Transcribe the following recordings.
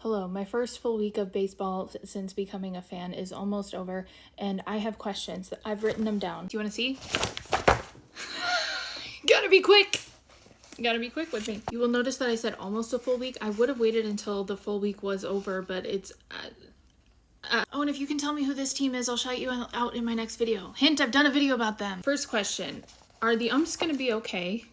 Hello, my first full week of baseball since becoming a fan is almost over, and I have questions. I've written them down. Do you want to see? Gotta be quick! Gotta be quick with me. You will notice that I said almost a full week. I would have waited until the full week was over, but it's... Oh, and if you can tell me who this team is, I'll shout you out in my next video. Hint, I've done a video about them. First question. Are the umps gonna be okay?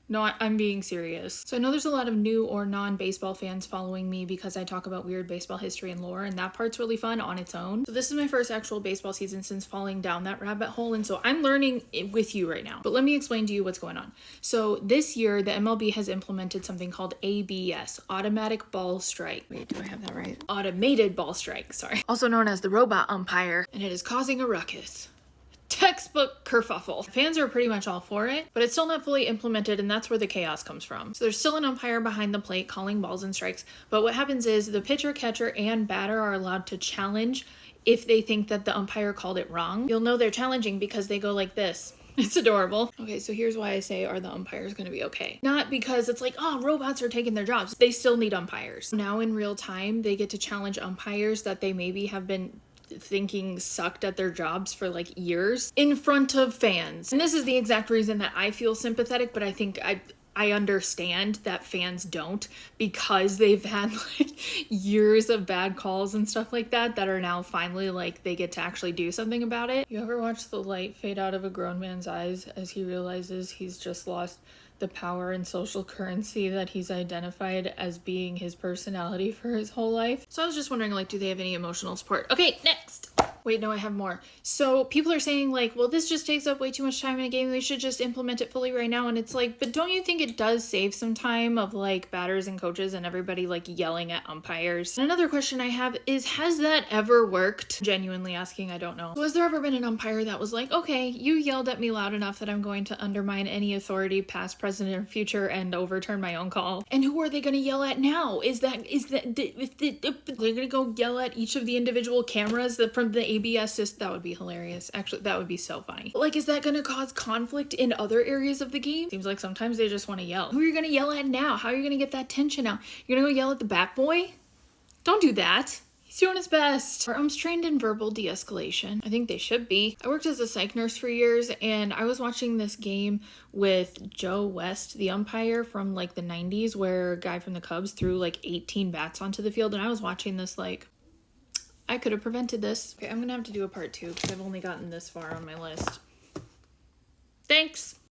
No, I'm being serious. So I know there's a lot of new or non-baseball fans following me because I talk about weird baseball history and lore, and that part's really fun on its own. So this is my first actual baseball season since falling down that rabbit hole, and so I'm learning it with you right now. But let me explain to you what's going on. So this year, the MLB has implemented something called ABS, Automatic Ball Strike. Wait, do I have that right? Automated Ball Strike, sorry. Also known as the robot umpire, and it is causing a ruckus. Textbook kerfuffle. Fans are pretty much all for it, but it's still not fully implemented, and that's where the chaos comes from. So there's still an umpire behind the plate calling balls and strikes, but what happens is the pitcher, catcher, and batter are allowed to challenge if they think that the umpire called it wrong. You'll know they're challenging because they go like this. It's adorable. Okay, so here's why I say, are the umpires gonna be okay? Not because it's like, oh, robots are taking their jobs. They still need umpires. Now in real time, they get to challenge umpires that they maybe have been thinking sucked at their jobs for like years in front of fans. And this is the exact reason that I feel sympathetic, but I think I understand that fans don't, because they've had like years of bad calls and stuff like that are now finally like they get to actually do something about it. You ever watch the light fade out of a grown man's eyes as he realizes he's just lost the power and social currency that he's identified as being his personality for his whole life? So I was just wondering, like, do they have any emotional support? Okay, next! Wait, no, I have more. So people are saying like, well, this just takes up way too much time in a game. They should just implement it fully right now. And it's like, but don't you think it does save some time of like batters and coaches and everybody like yelling at umpires? And another question I have is, has that ever worked? Genuinely asking, I don't know. So has there ever been an umpire that was like, okay, you yelled at me loud enough that I'm going to undermine any authority, past, present, or future, and overturn my own call? And who are they going to yell at now? Is that they're going to go yell at each of the individual cameras from the ABS system? That would be hilarious. Actually, that would be so funny. But like, is that gonna cause conflict in other areas of the game? Seems like sometimes they just want to yell. Who are you gonna yell at now? How are you gonna get that tension out? You're gonna go yell at the bat boy? Don't do that. He's doing his best. Are umps trained in verbal de-escalation? I think they should be. I worked as a psych nurse for years, and I was watching this game with Joe West, the umpire from like the 90s, where a guy from the Cubs threw like 18 bats onto the field, and I was watching this like, I could have prevented this. Okay, I'm gonna have to do a part 2 because I've only gotten this far on my list. Thanks!